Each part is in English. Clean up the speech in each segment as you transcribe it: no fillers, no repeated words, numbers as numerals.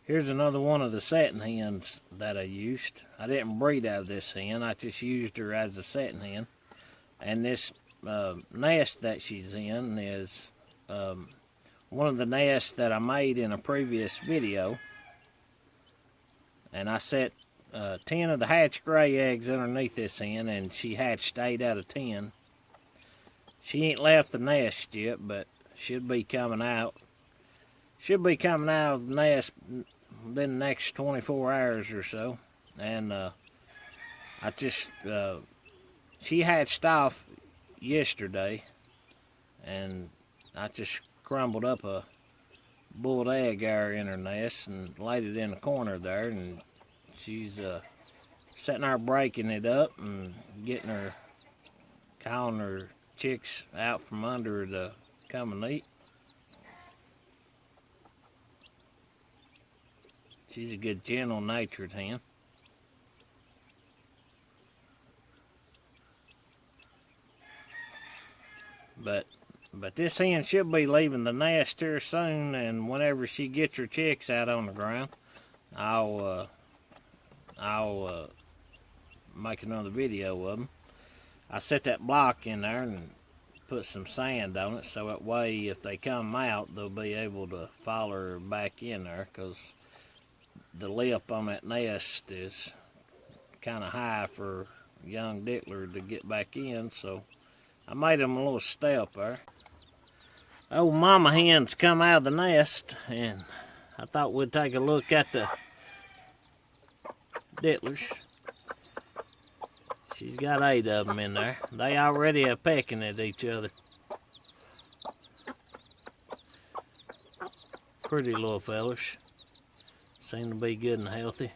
Here's another one of the setting hens that I used. I didn't breed out of this hen. I just used her as a setting hen. And this nest that she's in is one of the nests that I made in a previous video. And I set 10 of the hatch gray eggs underneath this hen, and she hatched 8 out of 10. She ain't left the nest yet, but should be coming out. Should be coming out of the nest within the next 24 hours or so. And she hatched off yesterday, and I just crumbled up a boiled egg there in her nest and laid it in the corner there, and she's sitting there breaking it up and calling her chicks out from under her to come and eat. She's a good, gentle-natured hen. But this hen should be leaving the nest here soon, and whenever she gets her chicks out on the ground, I'll make another video of them. I set that block in there and put some sand on it, so that way if they come out, they'll be able to follow her back in there, because the lip on that nest is kind of high for a young dickler to get back in, so I made them a little step there. Old mama hen's come out of the nest, and I thought we'd take a look at the dittlers. She's got 8 of them in there. They already are pecking at each other. Pretty little fellers. Seem to be good and healthy.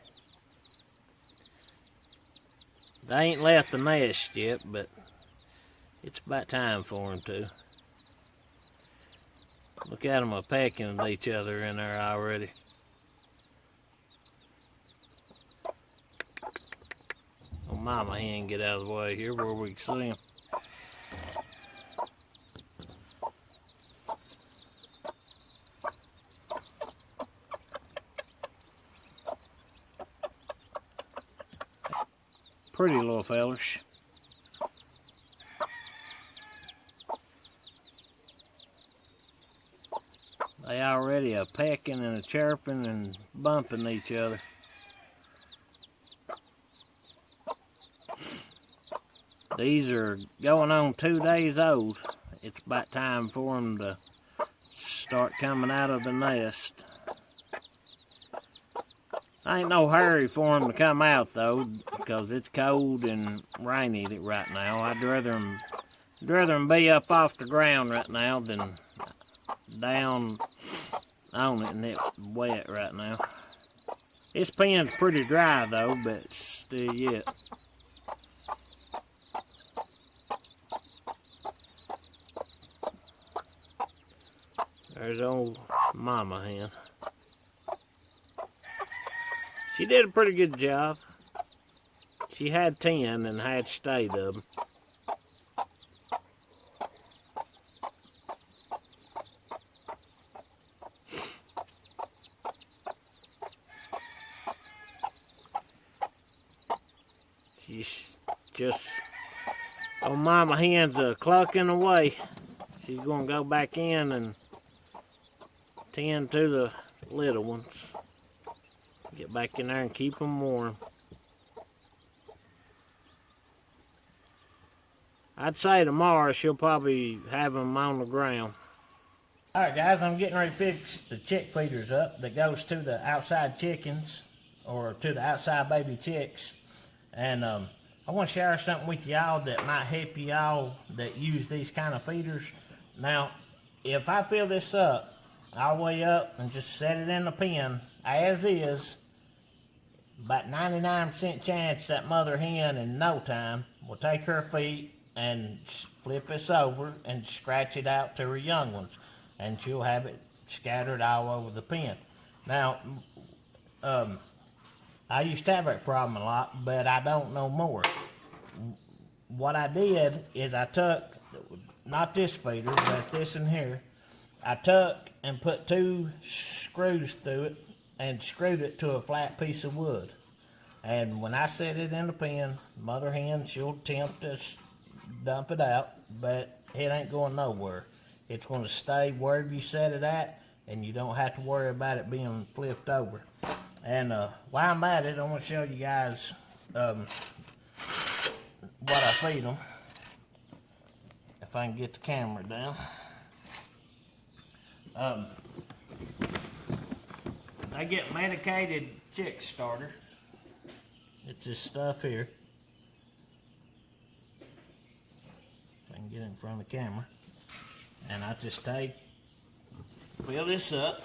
They ain't left the nest yet, but it's about time for them to. Look at them pecking at each other in there already. Oh, mama hen, get out of the way here where we can see them. Pretty little fellers. They already are pecking and chirping and bumping each other. These are going on 2 days old. It's about time for them to start coming out of the nest. I ain't no hurry for them to come out though, because it's cold and rainy right now. I'd rather them be up off the ground right now than down on it and it's wet right now. This pen's pretty dry though, but still yet. There's old mama hen. She did a pretty good job. She had 10 and hatched 8 of them. She's just, oh, mama hen's clucking away. She's gonna go back in and tend to the little ones. Get back in there and keep them warm. I'd say tomorrow she'll probably have them on the ground. Alright guys, I'm getting ready to fix the chick feeders up that goes to the outside chickens, or to the outside baby chicks. And I want to share something with y'all that might help y'all that use these kind of feeders. Now, if I fill this up all the way up and just set it in the pen as is, about 99% chance that mother hen in no time will take her feet and flip this over and scratch it out to her young ones, and she'll have it scattered all over the pen. Now, I used to have that problem a lot, but I don't no more. What I did is I took, not this feeder, but this in here, I took and put 2 screws through it and screwed it to a flat piece of wood. And when I set it in the pen, mother hen, she'll attempt to dump it out, but it ain't going nowhere. It's going to stay wherever you set it at, and you don't have to worry about it being flipped over. And while I'm at it, I want to show you guys what I feed them. If I can get the camera down. I get medicated chick starter. It's this stuff here. If I can get it in front of the camera. And I just fill this up.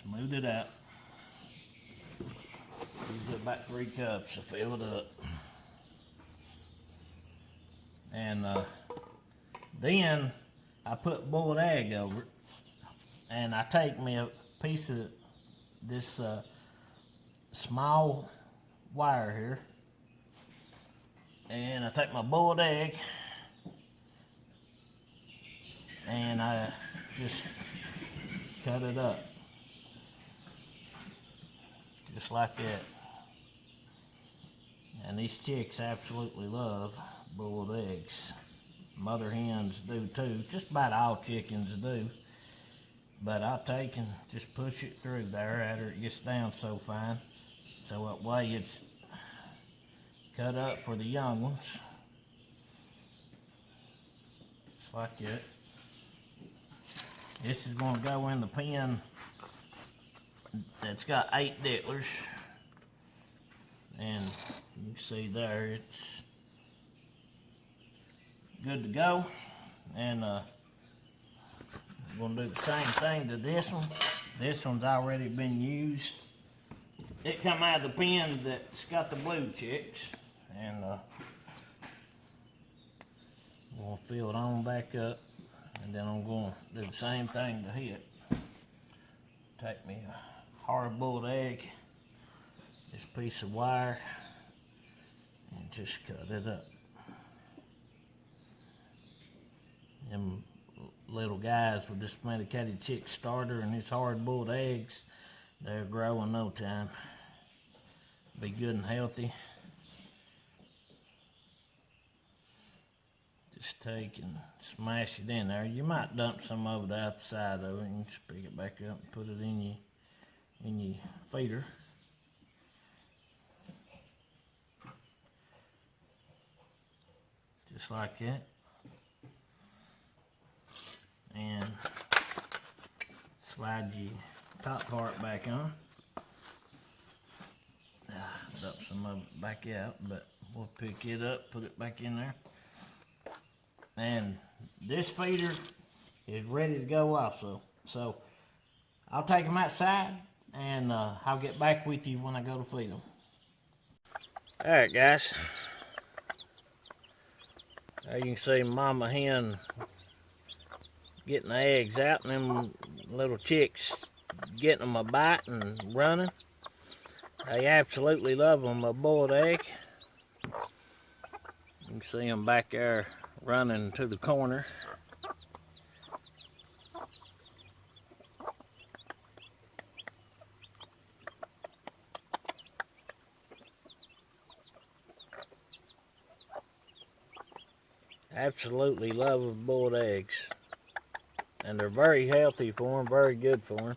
Smooth it out. Use about 3 cups to fill it up. And then I put boiled egg over it. And I take me a piece of this small wire here. And I take my boiled egg. And I just cut it up. Just like that. And these chicks absolutely love boiled eggs. Mother hens do too. Just about all chickens do. But I'll take and just push it through there after it gets down so fine. So that way it's cut up for the young ones. Just like that. This is going to go in the pen that's got 8 dicklers. And you can see there it's good to go. And we're going to do the same thing to this one. This one's already been used. It come out of the pen that's got the blue chicks. And we'll fill it on back up. And then I'm going to do the same thing to it. Take me a hard-boiled egg, this piece of wire, and just cut it up. Them little guys with this medicated chick starter and these hard-boiled eggs, they'll grow in no time. Be good and healthy. Just take and smash it in there. You might dump some over the outside of it and just pick it back up and put it in your feeder. Just like that. And slide your top part back on. Dump some of it back out, but we'll pick it up, put it back in there. And this feeder is ready to go also. So I'll take them outside and I'll get back with you when I go to feed them. Alright guys. There you can see mama hen getting the eggs out and them little chicks getting them a bite and running. They absolutely love them, a boiled egg. You can see them back there running to the corner. Absolutely love boiled eggs. And they're very healthy for them, very good for them.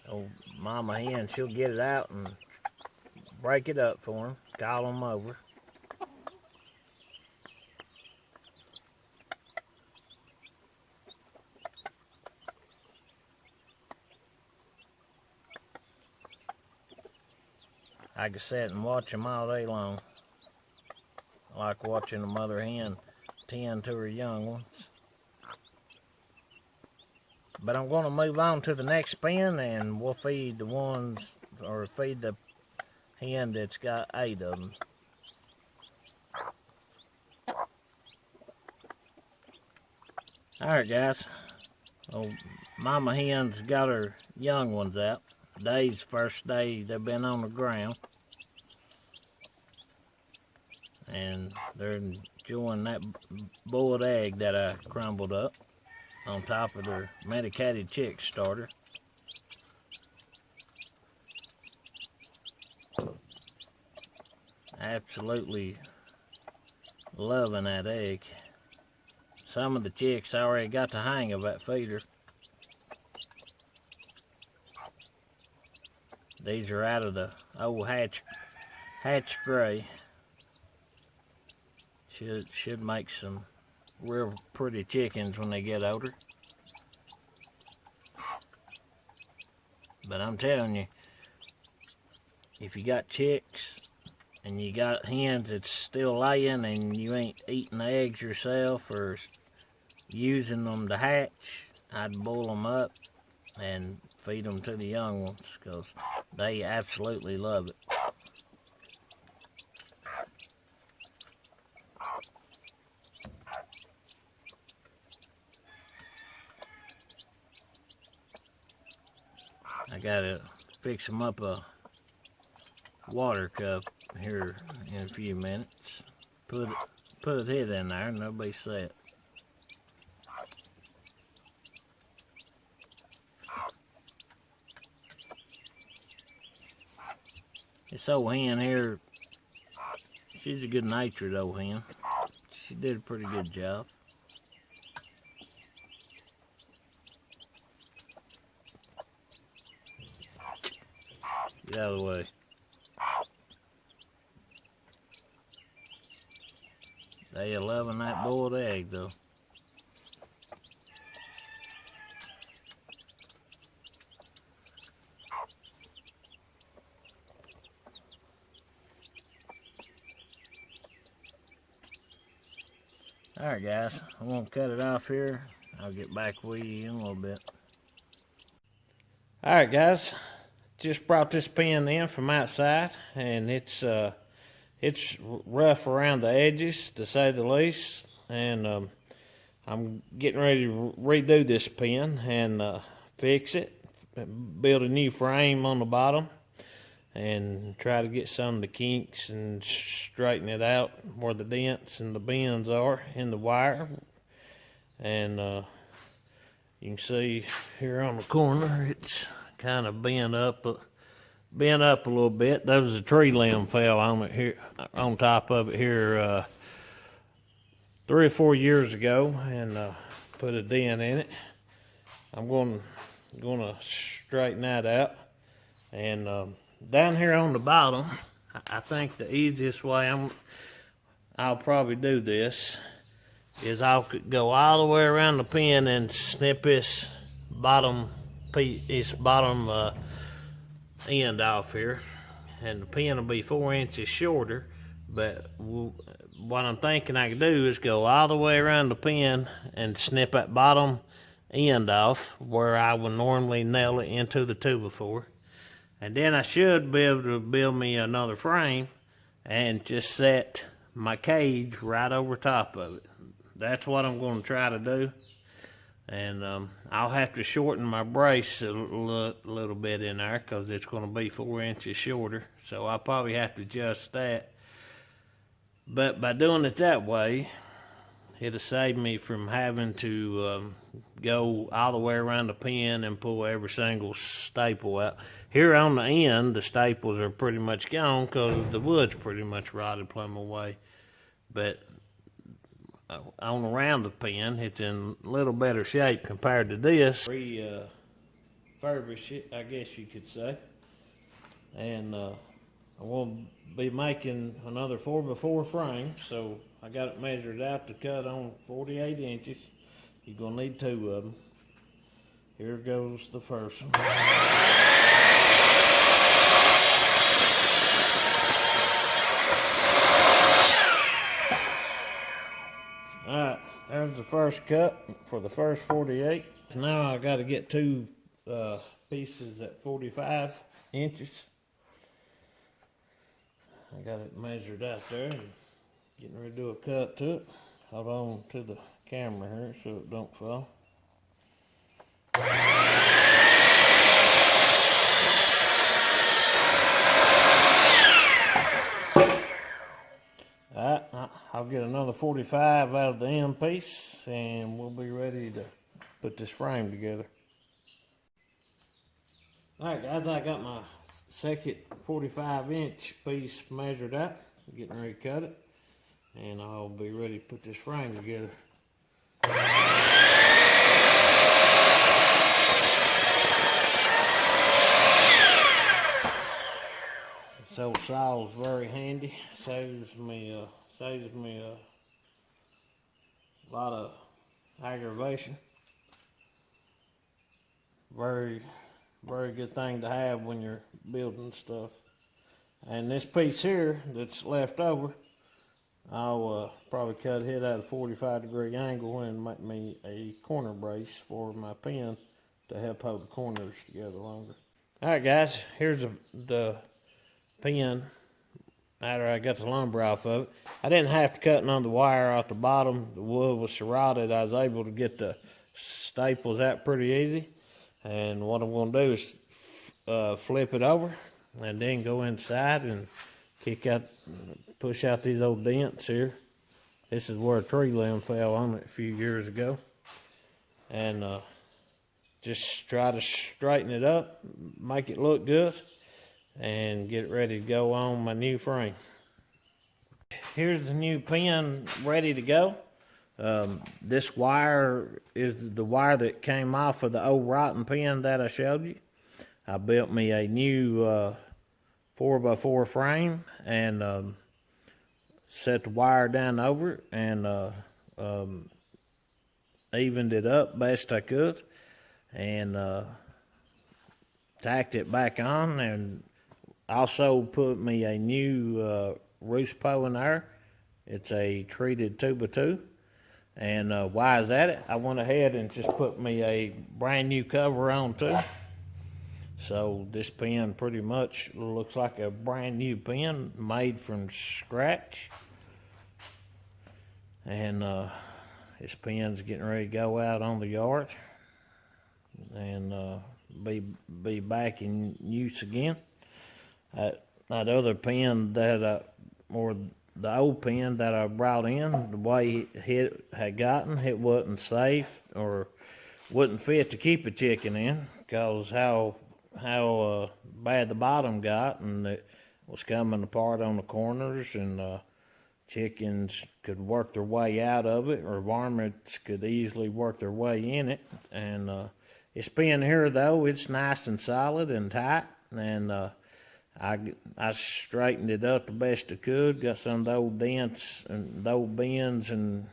So mama hen, she'll get it out and break it up for them, call them over. I can sit and watch them all day long. I like watching the mother hen tend to her young ones. But I'm going to move on to the next pen and we'll feed the ones, or feed the hen that's got 8 of them. Alright guys, Oh, mama hen's got her young ones out. Today's first day they've been on the ground. And they're enjoying that boiled egg that I crumbled up on top of their medicated chick starter. Absolutely loving that egg. Some of the chicks already got the hang of that feeder. These are out of the old hatch gray. Should make some real pretty chickens when they get older. But I'm telling you, if you got chicks and you got hens that's still laying and you ain't eating the eggs yourself or using them to hatch, I'd boil them up and feed them to the young ones because they absolutely love it. I gotta fix them up a water cup here in a few minutes. Put it in there and they'll be set. This old hen here, she's a good-natured old hen. She did a pretty good job. Get out of the way. They are loving that boiled egg, though. Alright guys, I'm going to cut it off here. I'll get back with you in a little bit. Alright guys, just brought this pen in from outside and it's rough around the edges to say the least, and I'm getting ready to redo this pen and fix it, build a new frame on the bottom and try to get some of the kinks and straighten it out where the dents and the bends are in the wire. And you can see here on the corner it's kind of bent up a little bit. There was a tree limb fell on it here, on top of it here 3 or 4 years ago, and put a dent in it. I'm gonna straighten that out. And down here on the bottom, I think the easiest way I'll probably do this is I'll go all the way around the pen and snip this bottom end off here, and the pen will be 4 inches shorter. But what I'm thinking I can do is go all the way around the pen and snip that bottom end off where I would normally nail it into the 2x4. And then I should be able to build me another frame and just set my cage right over top of it. That's what I'm going to try to do. And I'll have to shorten my brace a little bit in there because it's going to be 4 inches shorter. So I'll probably have to adjust that. But by doing it that way, it'll save me from having to go all the way around the pen and pull every single staple out. Here on the end, the staples are pretty much gone because the wood's pretty much rotted plumb away. But on around the pen, it's in a little better shape compared to this. Refurbish it, I guess you could say. And I will be making another 4x4 frame, so I got it measured out to cut on 48 inches. You're gonna need 2 of them. Here goes the first one. Alright, there's the first cut for the first 48. Now I got to get 2 pieces at 45 inches. I got it measured out there and getting ready to do a cut to it. Hold on to the camera here so it don't fall. Alright, I'll get another 45 out of the end piece and we'll be ready to put this frame together. Alright guys, I got my second 45-inch piece measured out. I'm getting ready to cut it and I'll be ready to put this frame together. This old saw is very handy. Saves me a lot of aggravation. Very good thing to have when you're building stuff. And this piece here that's left over, I'll probably cut it at a 45-degree angle and make me a corner brace for my pen to help hold the corners together longer. Alright guys, here's the pen after I got the lumber off of it. I didn't have to cut none of the wire off the bottom. The wood was serrated. I was able to get the staples out pretty easy. And what I'm going to do is flip it over and then go inside and push out these old dents here. This is where a tree limb fell on it a few years ago. And just try to straighten it up, make it look good, and get it ready to go on my new frame. Here's the new pen ready to go. This wire is the wire that came off of the old rotten pen that I showed you. I built me a new 4x4 frame and set the wire down over it and evened it up best I could and tacked it back on, and also put me a new roost post in there. It's a treated 2x2. And while I was at it, I went ahead and just put me a brand new cover on too. So this pen pretty much looks like a brand new pen made from scratch. And this pen's getting ready to go out on the yard and be back in use again. That other pen that the old pen that I brought in, the way it had gotten, it wasn't safe or wouldn't fit to keep a chicken in, because how bad the bottom got, and it was coming apart on the corners, and chickens could work their way out of it, or varmints could easily work their way in it. And this pen here though, it's nice and solid and tight, and I straightened it up the best I could, got some of the old dents and the old bends and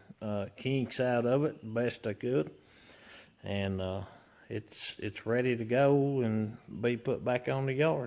kinks out of it the best I could, and it's ready to go and be put back on the yard.